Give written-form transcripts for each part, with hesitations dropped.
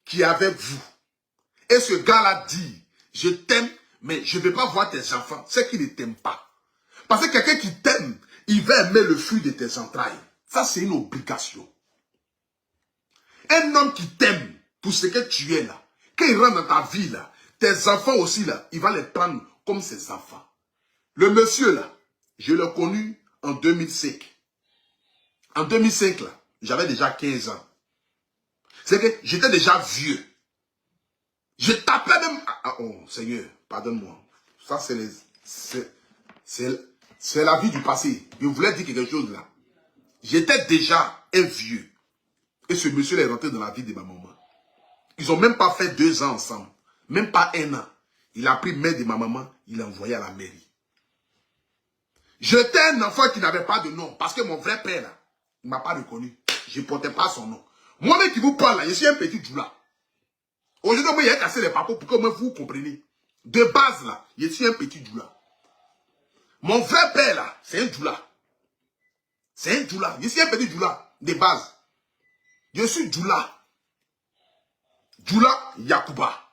qui est avec vous. Et ce gars-là dit, je t'aime, mais je ne vais pas voir tes enfants. C'est qu'il ne t'aime pas. Parce que quelqu'un qui t'aime, il va aimer le fruit de tes entrailles. Ça, c'est une obligation. Un homme qui t'aime pour ce que tu es là, quand il rentre dans ta vie là, tes enfants aussi là, il va les prendre comme ses enfants. Le monsieur là, je l'ai connu en 2005. En 2005 là, j'avais déjà 15 ans. C'est que j'étais déjà vieux. Je tapais même... oh Seigneur, pardonne-moi. Ça c'est la vie du passé. Je voulais dire quelque chose là. J'étais déjà un vieux. Et ce monsieur est rentré dans la vie de ma maman. Ils n'ont même pas fait 2 ans ensemble. Même pas 1 an. Il a pris main de ma maman, il l'a envoyé à la mairie. J'étais un enfant qui n'avait pas de nom. Parce que mon vrai père là, il ne m'a pas reconnu. Je ne portais pas son nom. Moi-même qui vous parle là, je suis un petit djoula. Aujourd'hui, moi, il a cassé les papos pour que vous compreniez. De base là, je suis un petit djoula. Mon vrai père là, c'est un djoula. C'est un djoula. Je suis un petit djoula. De base. Je suis djoula. Djoula Yakuba.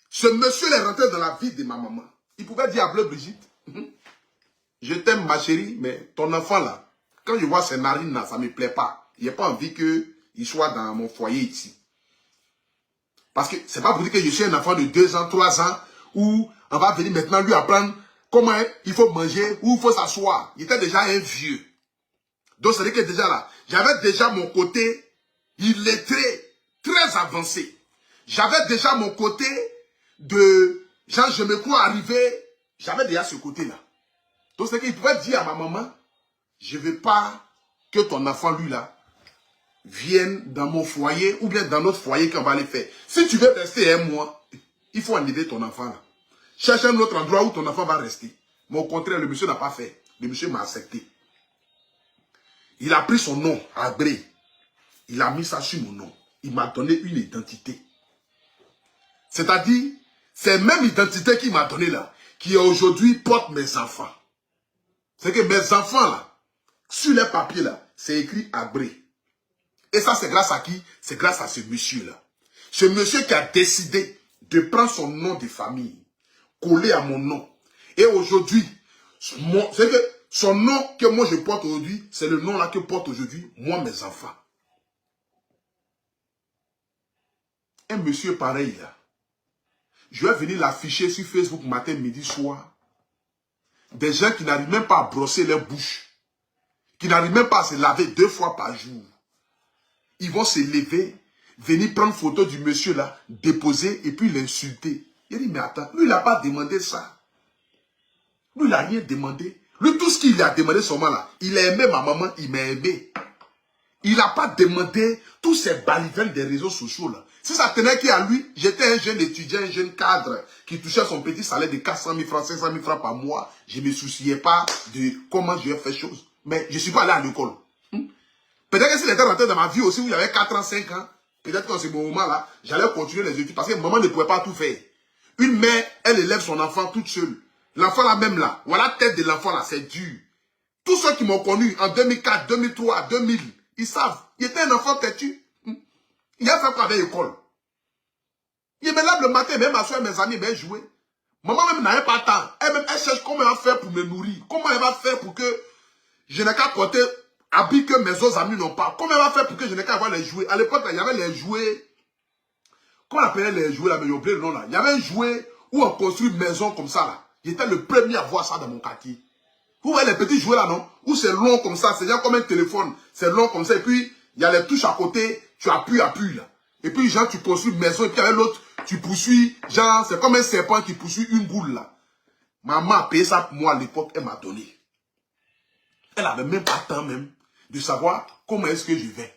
Ce monsieur est rentré dans la vie de ma maman. Il pouvait dire à Bleu Brigitte, je t'aime ma chérie, mais ton enfant là, quand je vois ses narines là, ça ne me plaît pas. Il n'y a pas envie qu'il soit dans mon foyer ici. Parce que c'est pas pour dire que je suis un enfant de 2 ans, 3 ans, où on va venir maintenant lui apprendre comment il faut manger, où il faut s'asseoir. Il était déjà un vieux. Donc c'est-à-dire que déjà là, j'avais déjà mon côté illettré, très avancé. J'avais déjà mon côté de, genre je me crois arrivé, j'avais déjà ce côté-là. Donc c'est qu'il pouvait dire à ma maman, je ne veux pas que ton enfant lui là, vienne dans mon foyer ou bien dans notre foyer qu'on va aller faire. Si tu veux rester un mois, il faut enlever ton enfant là. Cherche un autre endroit où ton enfant va rester. Mais au contraire, le monsieur n'a pas fait. Le monsieur m'a accepté. Il a pris son nom, Abré. Il a mis ça sur mon nom. Il m'a donné une identité. C'est-à-dire, c'est même identité qu'il m'a donnée là, qui aujourd'hui porte mes enfants. C'est que mes enfants là, sur les papiers là, c'est écrit Abré. Et ça, c'est grâce à qui? C'est grâce à ce monsieur-là. Ce monsieur qui a décidé de prendre son nom de famille, collé à mon nom. Et aujourd'hui, c'est que son nom que moi je porte aujourd'hui, c'est le nom là que portent aujourd'hui, moi, mes enfants. Un monsieur pareil là, je vais venir l'afficher sur Facebook matin, midi, soir. Des gens qui n'arrivent même pas à brosser leur bouche, qui n'arrivent même pas à se laver 2 fois par jour. Ils vont se lever, venir prendre photo du monsieur là, déposer et puis l'insulter. Il dit, mais attends, lui il n'a pas demandé ça. Lui il n'a rien demandé. Lui tout ce qu'il a demandé seulement là, il a aimé ma maman, il m'a aimé. Il n'a pas demandé tous ces balivernes des réseaux sociaux là. Si ça tenait qu'à lui, j'étais un jeune étudiant, un jeune cadre qui touchait son petit salaire de 400 000 francs, 500 000 francs par mois. Je ne me souciais pas de comment je vais faire chose. Mais je ne suis pas allé à l'école. Peut-être que s'il était rentré dans ma vie aussi où j'avais 4 ans, 5 ans, peut-être qu'en ce moment-là, j'allais continuer les études parce que maman ne pouvait pas tout faire. Une mère, elle élève son enfant toute seule. L'enfant là même là, voilà la tête de l'enfant là, c'est dur. Tous ceux qui m'ont connu en 2004, 2003, 2000, ils savent. Il était un enfant têtu. Il a fait quoi avec l'école? Il me lève le matin, même m'asseoir mes amis, même jouer. Maman même n'avait pas le temps. Elle cherche comment elle va faire pour me nourrir. Comment elle va faire pour que je n'ai qu'à porter habits que mes autres amis n'ont pas. Comment elle va faire pour que je n'ai qu'à avoir les jouets? À l'époque, il y avait les jouets. Comment on appelait les jouets là? Mais j'ai oublié le nom là. Il y avait un jouet où on construit une maison comme ça là. J'étais le premier à voir ça dans mon quartier. Vous voyez les petits jouets là, non? Où c'est long comme ça, c'est genre comme un téléphone. C'est long comme ça. Et puis, il y a les touches à côté. Tu appuies là. Et puis, genre, tu construis une maison. Et puis, avec l'autre, tu poursuis. Genre, c'est comme un serpent qui poursuit une boule là. Maman a payé ça pour moi à l'époque. Elle m'a donné. Elle n'avait même pas le temps même de savoir comment est-ce que je vais.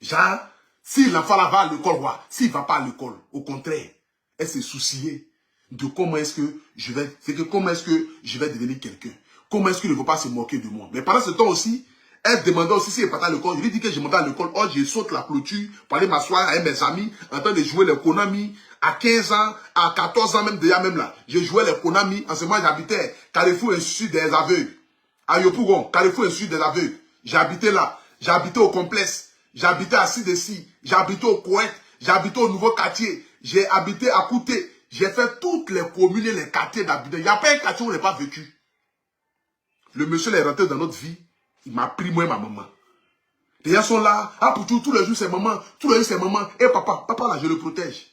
Genre, si l'enfant là va à l'école, s'il ne va pas à l'école, au contraire, elle s'est souciée de comment est-ce que je vais, c'est que comment est-ce que je vais devenir quelqu'un. Comment est-ce qu'il ne faut pas se moquer de moi. Mais pendant ce temps aussi, elle demandait aussi si elle partait à l'école. Je lui dis que je montais à l'école. Oh, je saute la clôture pour aller m'asseoir avec mes amis en train de jouer les Konami. À 15 ans, à 14 ans même déjà même là, je jouais les Konami. En ce moment, j'habitais Carrefour Institut des aveugles. À Yopougon, Carrefour Institut des aveugles. J'habitais là. J'habitais au complexe. J'habitais à Sidessi. J'habitais au Koweït. J'ai habité au nouveau quartier. J'ai habité à Kouté. J'ai fait toutes les communes et les quartiers d'habitants. Il n'y a pas un quartier où on n'est pas vécu. Le monsieur est rentré dans notre vie. Il m'a pris moi et ma maman. Les gens sont là. Ah, pour tous les jours, c'est maman. Tous les jours, c'est maman. Et papa, papa là, je le protège.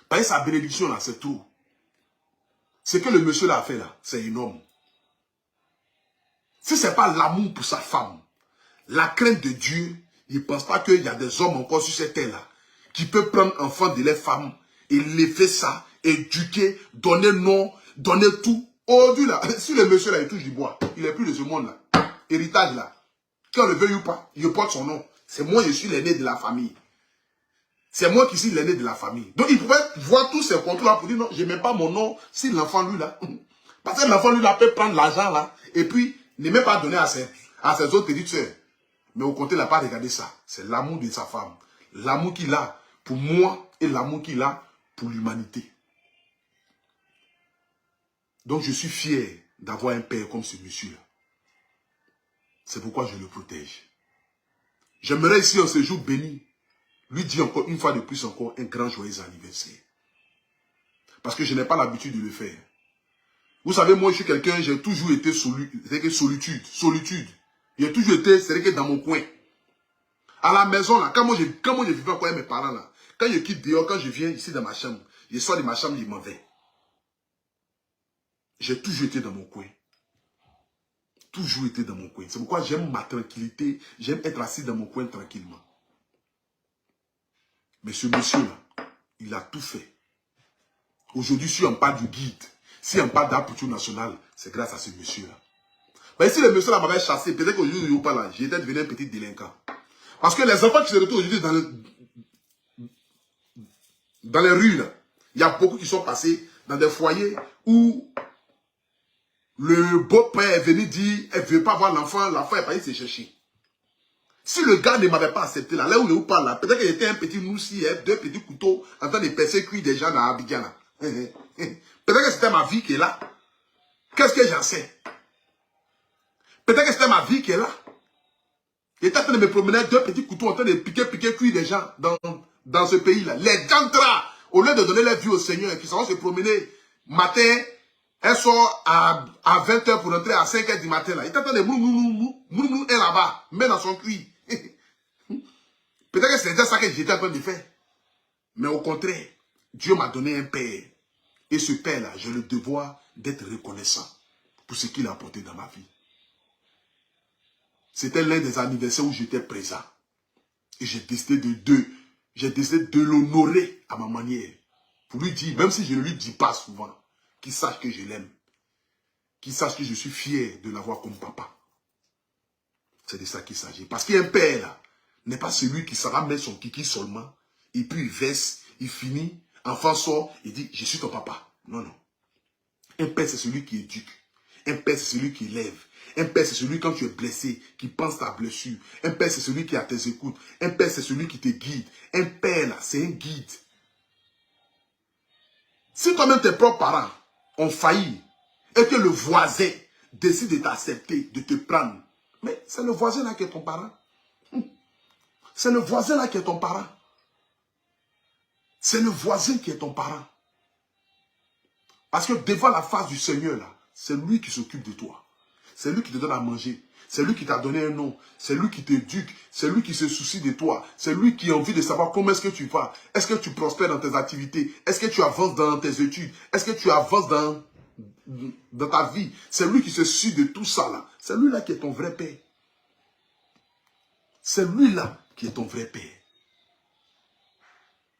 Parce que sa bénédiction là, c'est trop. Ce que le monsieur là a fait là, c'est énorme. Si ce n'est pas l'amour pour sa femme, la crainte de Dieu, il ne pense pas qu'il y a des hommes encore sur cette terre-là qui peuvent prendre enfant de leurs femmes et lever ça, éduquer, donner nom, donner tout. Aujourd'hui là, si le monsieur là, il touche du bois, il n'est plus de ce monde-là. Héritage là, qu'on le veuille ou pas, il porte son nom. C'est moi, je suis l'aîné de la famille. C'est moi qui suis l'aîné de la famille. Donc il pouvait voir tous ces contrôles-là pour dire non, je n'ai même pas mon nom si l'enfant lui là. Parce que l'enfant lui là peut prendre l'argent là et puis ne même pas donner à ses autres petites soeurs. Mais au contraire, il n'a pas regardé ça. C'est l'amour de sa femme. L'amour qu'il a pour moi et l'amour qu'il a pour l'humanité. Donc je suis fier d'avoir un père comme ce monsieur-là. C'est pourquoi je le protège. J'aimerais ici en ce jour béni lui dire encore une fois de plus encore un grand joyeux anniversaire. Parce que je n'ai pas l'habitude de le faire. Vous savez, moi je suis quelqu'un, j'ai toujours été solitude. J'ai toujours été, c'est que dans mon coin. À la maison, là, quand moi je vivais encore avec mes parents, là, quand je quitte dehors, quand je viens ici dans ma chambre, je sors de ma chambre, je m'en vais. J'ai toujours été dans mon coin. Toujours été dans mon coin. C'est pourquoi j'aime ma tranquillité, j'aime être assis dans mon coin tranquillement. Mais ce monsieur-là, il a tout fait. Aujourd'hui, si on parle du guide, si on parle d'Aperture nationale, c'est grâce à ce monsieur-là. Mais si le monsieur-là m'avait chassé, peut-être qu'aujourd'hui, il pas là, j'étais devenu un petit délinquant. Parce que les enfants qui se retrouvent aujourd'hui dans les rues, là, il y a beaucoup qui sont passés dans des foyers où le beau-père est venu dire, elle ne veut pas voir l'enfant est parti se chercher. Si le gars ne m'avait pas accepté, là où il parle, là, peut-être qu'il était un petit moussi, deux petits couteaux, en train de percer cuire des gens dans Abidjan. Peut-être que c'était ma vie qui est là. Qu'est-ce que j'en sais? Peut-être que c'était ma vie qui est là. Il était en train de me promener deux petits couteaux, en train de piquer cuire des gens dans ce pays-là. Les gantras, au lieu de donner leur vie au Seigneur, qui s'en se promener matin, elles sort à 20h pour rentrer à 5h du matin. Là. Il était en train de mou, et là-bas, met dans son cuir. Peut-être que c'était ça que j'étais en train de faire. Mais au contraire, Dieu m'a donné un père. Et ce père-là, j'ai le devoir d'être reconnaissant pour ce qu'il a apporté dans ma vie. C'était l'un des anniversaires où j'étais présent. Et j'ai décidé de l'honorer à ma manière. Pour lui dire, même si je ne lui dis pas souvent, qu'il sache que je l'aime. Qu'il sache que je suis fier de l'avoir comme papa. C'est de ça qu'il s'agit. Parce qu'un père, là, n'est pas celui qui saura mettre son kiki seulement, et puis il verse, il finit, enfant sort, il dit, je suis ton papa. Non, non. Un père, c'est celui qui éduque. Un père, c'est celui qui élève. Un père, c'est celui quand tu es blessé, qui pense ta blessure. Un père, c'est celui qui a tes écoutes. Un père, c'est celui qui te guide. Un père, là, c'est un guide. Si toi-même tes propres parents ont failli, et que le voisin décide de t'accepter, de te prendre, mais c'est le voisin là qui est ton parent. C'est le voisin là qui est ton parent. C'est le voisin qui est ton parent. Parce que devant la face du Seigneur, là, c'est lui qui s'occupe de toi. C'est lui qui te donne à manger. C'est lui qui t'a donné un nom. C'est lui qui t'éduque. C'est lui qui se soucie de toi. C'est lui qui a envie de savoir comment est-ce que tu vas. Est-ce que tu prospères dans tes activités? Est-ce que tu avances dans tes études? Est-ce que tu avances dans ta vie? C'est lui qui se soucie de tout ça, là. C'est lui là qui est ton vrai père. C'est lui là qui est ton vrai père.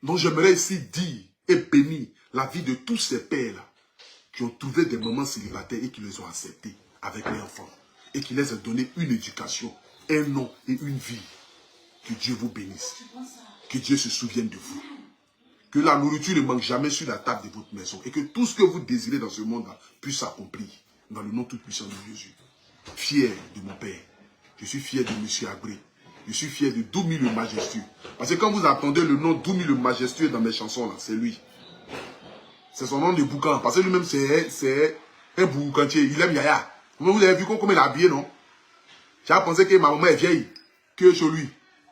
Donc j'aimerais ici dire et bénir la vie de tous ces pères-là qui ont trouvé des moments célibataires et qui les ont acceptés avec leurs enfants. Et qui les ont donné une éducation, un nom et une vie. Que Dieu vous bénisse. Que Dieu se souvienne de vous. Que la nourriture ne manque jamais sur la table de votre maison. Et que tout ce que vous désirez dans ce monde-là puisse s'accomplir. Dans le nom tout-puissant de Jésus. Fier de mon père. Je suis fier de M. Abré. Je suis fier de Doumi le majestueux. Parce que quand vous entendez le nom Doumi le majestueux dans mes chansons, là, c'est lui. C'est son nom de boucan. Parce que lui-même, c'est un boucantier. Il aime Yaya. Vous avez vu comment il est habillé, non? J'ai pensé que ma maman est vieille que chez lui.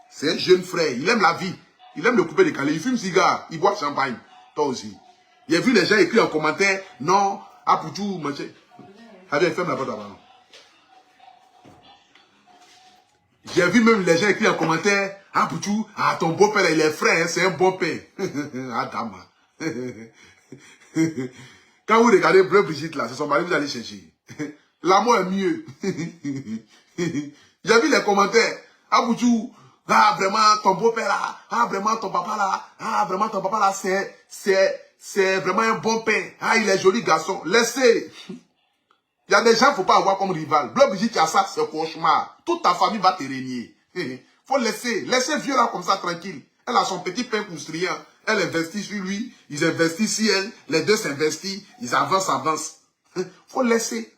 C'est un jeune frère. Il aime la vie. Il aime le coupé décalé. Il fume cigare. Il boit champagne. Toi aussi. J'ai vu les gens écrire en commentaire, non, Apoutou, machin. Allez, ferme la porte avant. J'ai vu même les gens écrire en commentaire, Apoutou, ah, ton beau-père, il est frère, hein, c'est un bon père. Ah, dame. Quand vous regardez Bleu Brigitte là, c'est son mari, vous allez chercher. L'amour est mieux. J'ai vu les commentaires. Ah, Boutou, ah, vraiment, ton beau-père là, ah, vraiment, ton papa là, ah, vraiment, ton papa là, c'est vraiment un bon père. Ah, il est joli garçon. Laissez. Il y a des gens qu'il ne faut pas avoir comme rival. Bleu Brigitte, il y a ça, c'est cauchemar. Toute ta famille va te régner. Faut laisser. Laissez vieux là comme ça, tranquille. Elle a son petit pain construyant. Elle investit sur lui. Ils investissent sur elle. Les deux s'investissent. Ils avancent. Faut laisser.